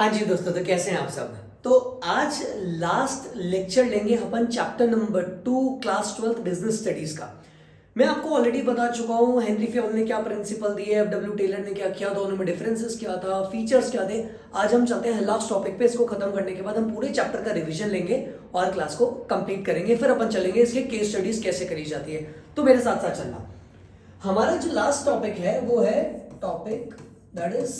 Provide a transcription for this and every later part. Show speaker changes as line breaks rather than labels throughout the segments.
हाँ जी दोस्तों, तो कैसे हैं आप सब। तो आज लास्ट लेक्चर लेंगे अपन chapter number 2 class 12 business studies का। मैं आपको ऑलरेडी बता चुका हूँ हेनरी फेयोल ने क्या प्रिंसिपल दिए, एफडब्ल्यू टेलर ने क्या किया, दोनों में डिफरेंसेस क्या था, फीचर्स क्या थे। आज हम चलते हैं लास्ट टॉपिक पे। इसको खत्म करने के बाद हम पूरे चैप्टर का रिवीजन लेंगे और क्लास को कंप्लीट करेंगे। फिर अपन चलेंगे इसके केस स्टडीज कैसे करी जाती है। तो मेरे साथ साथ चलना। हमारा जो लास्ट टॉपिक है वो है topic that is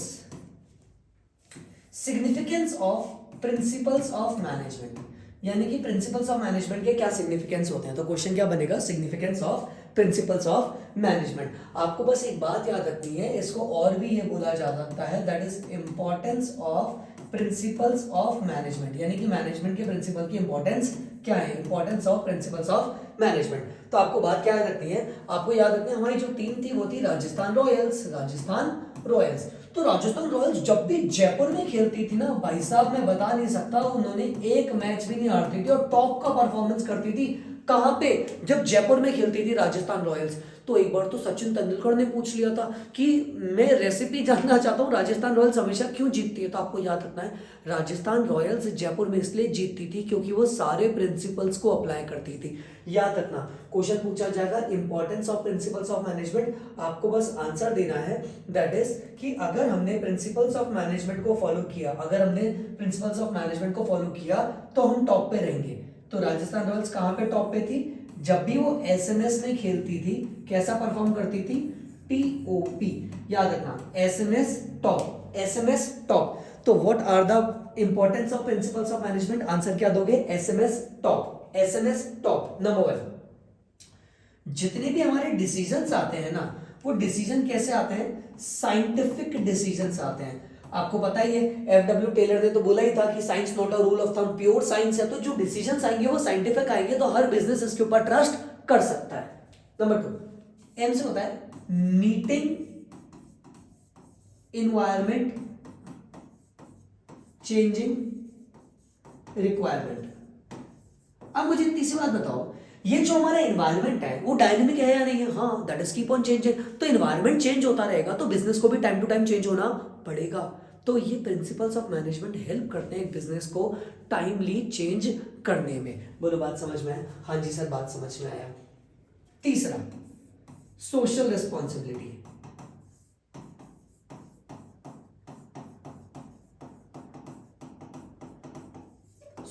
significance of principles of management. यानी कि प्रिंसिपल्स ऑफ मैनेजमेंट के क्या सिग्निफिकेंस होते हैं। तो क्वेश्चन क्या बनेगा, significance of principles of management. आपको बस एक बात याद रखनी है, इसको और भी ये बोला जा सकता है, that is importance of principles of management. यानी कि मैनेजमेंट के प्रिंसिपल की इंपॉर्टेंस क्या है, importance of principles of management. तो आपको बात क्या याद रखनी है, आपको याद रखनी है हमारी जो टीम थी वो थी राजस्थान रॉयल्स। राजस्थान रॉयल्स। तो राजस्थान रॉयल्स जब भी जयपुर में खेलती थी ना भाई साहब, मैं बता नहीं सकता उन्होंने एक मैच भी नहीं हारती थी और टॉप का परफॉर्मेंस करती थी। कहां पे, जब जयपुर में खेलती थी राजस्थान रॉयल्स। तो एक बार तो सचिन तेंदुलकर ने पूछ लिया था कि मैं रेसिपी जानना चाहता हूं राजस्थान रॉयल्स हमेशा क्यों जीतती है। तो आपको याद रखना है, राजस्थान रॉयल्स जयपुर में इसलिए जीतती थी क्योंकि वो सारे प्रिंसिपल्स को अप्लाई करती थी। याद रखना, क्वेश्चन पूछा जाएगा importance of principles of management. आपको बस आंसर देना है, दैट इज कि अगर हमने प्रिंसिपल्स ऑफ मैनेजमेंट को फॉलो किया, अगर हमने प्रिंसिपल्स ऑफ मैनेजमेंट को फॉलो किया तो हम टॉप पे रहेंगे। तो राजस्थान रॉयल्स कहां पे टॉप पे थी, जब भी वो एसएमएस में खेलती थी कैसा परफॉर्म करती थी, टीओपी। याद रखना, एसएमएस टॉप, एसएमएस टॉप। तो what are the importance of principles of management, answer क्या दोगे, SMS top, SMS top. Number 1, जितने भी हमारे डिसीजंस आते हैं ना, वो डिसीजन कैसे आते हैं, साइंटिफिक डिसीजंस आते हैं। आपको पता ही है, एफडब्ल्यू टेलर ने तो बोला ही था कि science not a rule of thumb, pure science है। तो जो डिसीजंस आएंगे वो साइंटिफिक आएंगे, तो हर बिजनेस इसके ऊपर ट्रस्ट कर सकता है। नंबर 2, एम से होता है मीटिंग इन्वायरमेंट चेंजिंग रिक्वायरमेंट। अब मुझे इतनी सी बात बताओ, ये जो हमारा एनवायरनमेंट है वो डायनेमिक है या नहीं है, हाँ that is keep on changing. तो एनवायरनमेंट चेंज होता रहेगा तो बिजनेस को भी टाइम टू टाइम चेंज होना पड़ेगा। तो ये प्रिंसिपल्स ऑफ मैनेजमेंट हेल्प करते हैं एक बिजनेस को टाइमली चेंज करने में। बोलो बात समझ में आया, हाँ जी सर बात समझ में आया। तीसरा, सोशल रिस्पॉन्सिबिलिटी।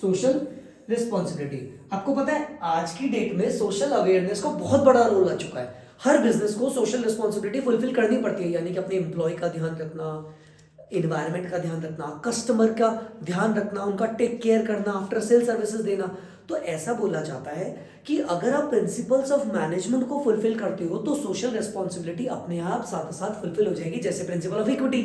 सोशल रिस्पॉन्सिबिलिटी, आपको पता है आज की डेट में सोशल अवेयरनेस को बहुत बड़ा रोल आ चुका है। हर बिजनेस को सोशल रिस्पॉन्सिबिलिटी फुलफिल करनी पड़ती है, यानी कि अपने एम्प्लॉय का ध्यान रखना, इन्वायरमेंट का ध्यान रखना, कस्टमर का ध्यान रखना, उनका टेक केयर करना, आफ्टर सेल सर्विसेज देना। तो ऐसा बोला जाता है कि अगर आप प्रिंसिपल्स ऑफ मैनेजमेंट को फुलफिल करते हो तो सोशल रिस्पॉन्सिबिलिटी अपने आप साथ साथ फुलफिल हो जाएगी। जैसे प्रिंसिपल ऑफ इक्विटी,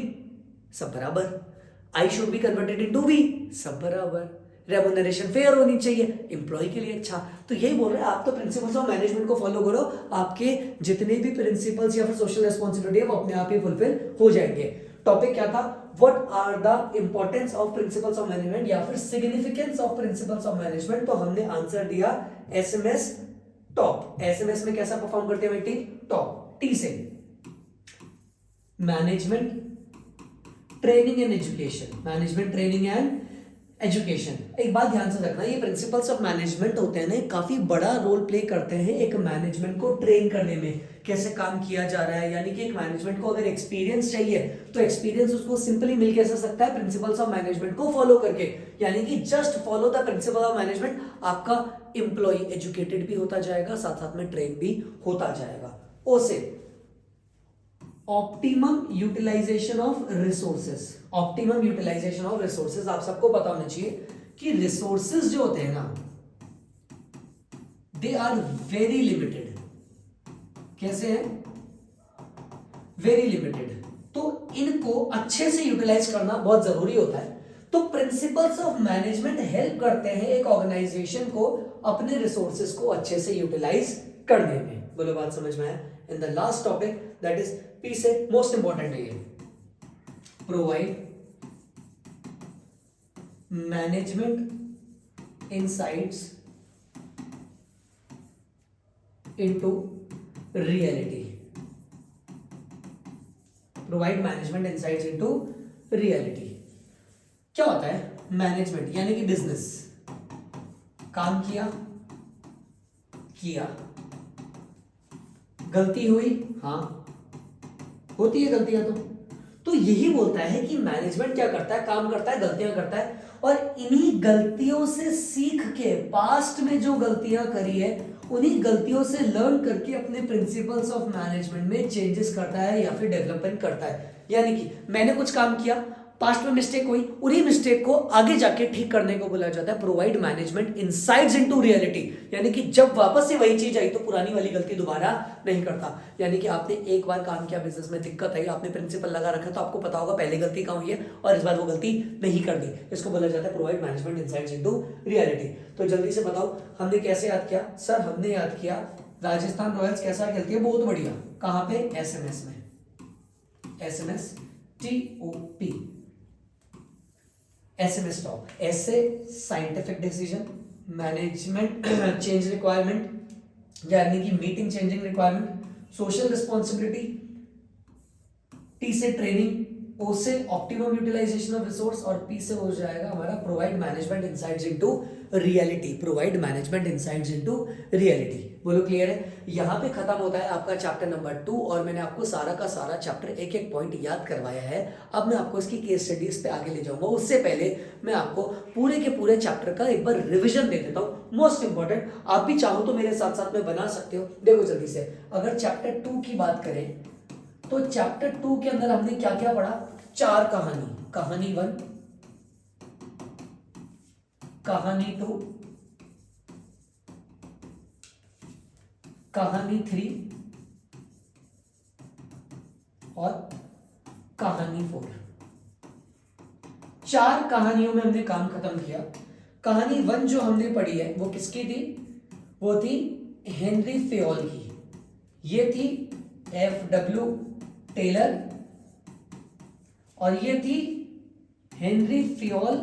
सब बराबर, I should be converted into we, सब बराबर, रेमुनरेशन फेयर होनी चाहिए एम्प्लॉय के लिए। अच्छा, तो यही बोल रहे हैं, आप तो प्रिंसिपल्स ऑफ मैनेजमेंट को फॉलो करो, आपके जितने भी प्रिंसिपल्स या फिर सोशल रिस्पॉन्सिबिलिटी है वो अपने आप ही फुलफिल हो जाएंगे। टॉपिक क्या था, what are the importance of principles of management या फिर significance of principles of management. तो हमने आंसर दिया एसएमएस टॉप। एसएमएस में कैसा परफॉर्म करते हैं बेटी, टॉप। टी से management training and education, management training and education. एक बात ध्यान से रखना, ये प्रिंसिपल्स ऑफ मैनेजमेंट होते हैं ना, काफी बड़ा रोल प्ले करते हैं एक मैनेजमेंट को ट्रेन करने में, कैसे काम किया जा रहा है। यानी कि एक मैनेजमेंट को अगर एक्सपीरियंस चाहिए तो एक्सपीरियंस उसको सिंपली मिल कैसे सकता है, प्रिंसिपल्स ऑफ मैनेजमेंट को फॉलो करके। यानी कि just follow the principle of management, आपका एम्प्लॉय एजुकेटेड भी होता जाएगा, साथ साथ में ट्रेन भी होता जाएगा। ओ से optimum utilisation of resources. Optimum utilisation of resources, आप सबको पता होना चाहिए कि रिसोर्सेस जो होते हैं ना, दे आर वेरी लिमिटेड। कैसे हैं, वेरी लिमिटेड। तो इनको अच्छे से यूटिलाइज करना बहुत जरूरी होता है। तो प्रिंसिपल्स ऑफ मैनेजमेंट हेल्प करते हैं एक ऑर्गेनाइजेशन को अपने रिसोर्सेस को अच्छे से यूटिलाइज करने में। बोलो बात समझ में आया। In the last topic that is P से मोस्ट इंपॉर्टेंट है ये, provide management insights into reality. Provide management insights into reality. क्या होता है मैनेजमेंट, यानी कि बिजनेस, काम किया, गलती हुई, हाँ होती है गलतियां तो यही बोलता है कि मैनेजमेंट क्या करता है, काम करता है, गलतियां करता है, और इन्हीं गलतियों से सीख के पास्ट में जो गलतियां करी है उन्हीं गलतियों से लर्न करके अपने प्रिंसिपल्स ऑफ मैनेजमेंट में चेंजेस करता है या फिर डेवलपमेंट करता है। यानी कि मैंने कुछ काम किया, पास्ट में मिस्टेक हुई, उन्हीं मिस्टेक को आगे जाके ठीक करने को बोला जाता है provide management insights into reality. यानी कि जब वापस से वही चीज आई तो पुरानी वाली गलती दोबारा नहीं करता। यानी कि आपने एक बार काम किया, बिजनेस में दिक्कत आई, आपने प्रिंसिपल लगा रखा तो आपको पता होगा पहले गलती कहाँ हुई है और इस बार वो गलती नहीं करनी। इसको बोला जाता है provide management insights into reality. तो जल्दी से बताओ हमने कैसे याद किया? सर हमने याद किया राजस्थान रॉयल्स कैसा खेलती है, बहुत बढ़िया। कहां पे? एसएमएस में, एसएमएस TOP, एसएमएस टॉप। ऐसे scientific decision, management change requirement यानी कि meeting changing requirement, social responsibility, T से ट्रेनिंग, ओ से ऑप्टिमम यूटिलाइजेशन ऑफ रिसोर्स और पी से हो जाएगा हमारा provide management insights into reality. Provide management insights into reality. बोलो क्लियर है? यहां पे खत्म होता है आपका चैप्टर नंबर 2 और मैंने आपको सारा का सारा चैप्टर एक एक पॉइंट याद करवाया है। अब मैं आपको इसकी केस स्टडीज पे आगे ले जाऊंगा। उससे पहले मैं आपको पूरे के पूरे चैप्टर का एक बार रिविजन दे देता हूं, मोस्ट इंपॉर्टेंट। आप भी चाहो तो मेरे साथ साथ में बना सकते हो। देखो जल्दी से, अगर चैप्टर 2 की बात करें तो चैप्टर 2 के अंदर हमने क्या क्या पढ़ा? 4 कहानी, कहानी 1, कहानी 2, कहानी 3 और कहानी 4। 4 कहानियों में हमने काम खत्म किया। कहानी 1 जो हमने पढ़ी है वो किसकी थी? वो थी हेनरी फेयोल की। ये थी FW टेलर और ये थी Henri Fayol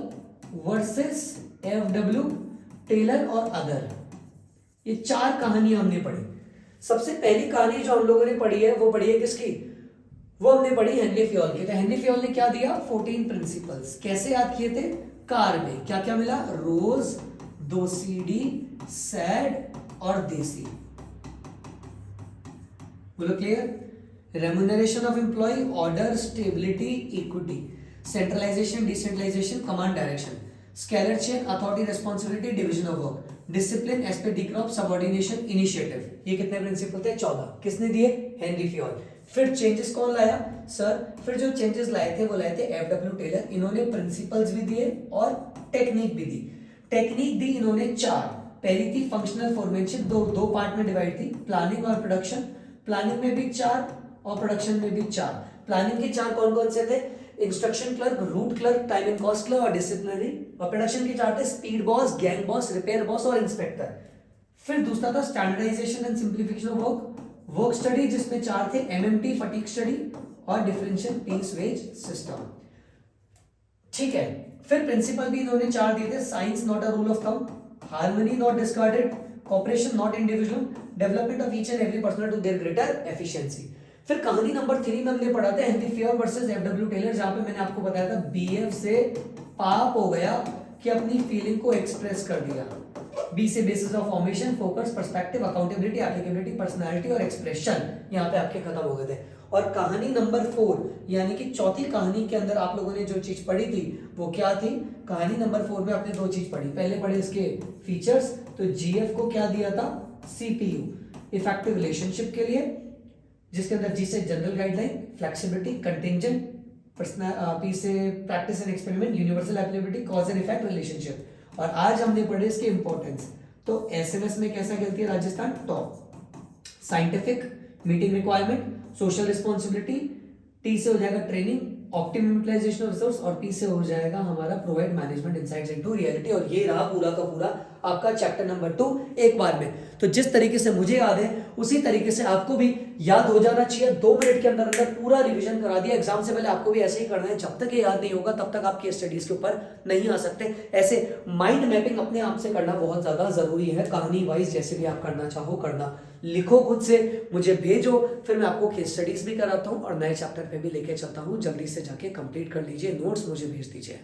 versus FW Taylor और अदर। ये 4 कहानियां हमने पढ़ी। सबसे पहली कहानी जो हम लोगों ने पढ़ी है वो पढ़ी है किसकी? वो हमने पढ़ी हेनरी फेयोल की। तो हेनरी फेयोल ने क्या दिया? 14 प्रिंसिपल्स। कैसे याद किए थे? कार में क्या क्या मिला? रोज, 2 CD, सैड और देसी। बोलो clear? Remuneration of employ, order, stability, equity, centralization, decentralization, command direction, scalar chain, authority, responsibility, division of work, discipline, esprit, de corps, subordination, initiative. ये कितने प्रिंसिपल थे? 14। किसने दिए? Henry Fayol. फिर चेंजेस कौन लाया? सर फिर जो चेंजेस लाए थे वो लाए थे FW टेलर। इन्होंने प्रिंसिपल्स भी दिए और टेक्निक भी दी। टेक्निक दी इन्होंने 4। पहली थी फंक्शनल फॉर्मेशन, दो पार्ट में डिवाइड थी, प्लानिंग और प्रोडक्शन। प्लानिंग में भी 4 और प्रोडक्शन में भी 4। प्लानिंग के 4 कौन कौन से थे? Instruction clerk, route clerk, time and cost clerk और डिसिप्लिनरी। और प्रोडक्शन के 4 थे speed boss, gang boss, repair boss और इंस्पेक्टर। फिर दूसरा था standardisation and simplification of work study, जिसमें 4 थे MMT फटीग स्टडी और डिफरेंशियल पीस वेज सिस्टम। ठीक है। फिर प्रिंसिपल भी इन्होंने 4 दिए थे, science not a rule of thumb, harmony not discarded, cooperation not individual, development of each and every person to their greater efficiency. फिर कहानी नंबर 3 में हमने पढ़ा था Henri Fayol versus FW Taylor, जहां पे मैंने आपको बताया था BF से पाप हो गया कि अपनी फीलिंग को एक्सप्रेस कर दिया। B से basis of formation, focus, perspective, accountability, applicability, personality और एक्सप्रेशन। यहाँ पे आपके खत्म हो गए थे। और कहानी नंबर 4 यानी कि चौथी कहानी के अंदर आप लोगों ने जो चीज पढ़ी थी वो क्या थी? कहानी नंबर 4 में आपने 2 चीज पढ़ी। पहले पढ़े इसके फीचर्स, तो GF को क्या दिया था? CPU, इफेक्टिव रिलेशनशिप के लिए, जिसके अंदर G से general guideline, flexibility, contingent, P से practice and experiment, universal applicability, cause and effect relationship. और आज हमने पढ़े इसके इंपॉर्टेंस। तो SMS में कैसा खेलती है Rajasthan? Top. Scientific, meeting requirement, social responsibility, T से हो जाएगा training, optimum utilisation of resource और P से हो जाएगा हमारा provide management insights into reality. और ये रहा पूरा का पूरा आपका चैप्टर नंबर 2 एक बार में। तो जिस तरीके से मुझे याद है उसी तरीके से आपको भी याद हो जाना चाहिए। 2 मिनट के अंदर अंदर पूरा रिवीजन करा दिया। एग्जाम से पहले आपको भी ऐसे ही करना है। जब तक ये याद नहीं होगा तब तक आप केस स्टडीज के ऊपर नहीं आ सकते। ऐसे माइंड मैपिंग अपने आप से करना बहुत ज्यादा जरूरी है। कहानी वाइज जैसे भी आप करना चाहो करना, लिखो खुद से, मुझे भेजो, फिर मैं आपको केस स्टडीज भी कराता हूँ और नए चैप्टर पे भी लेके चलता हूँ। जल्दी से जाके कंप्लीट कर लीजिए, नोट्स मुझे भेज दीजिए।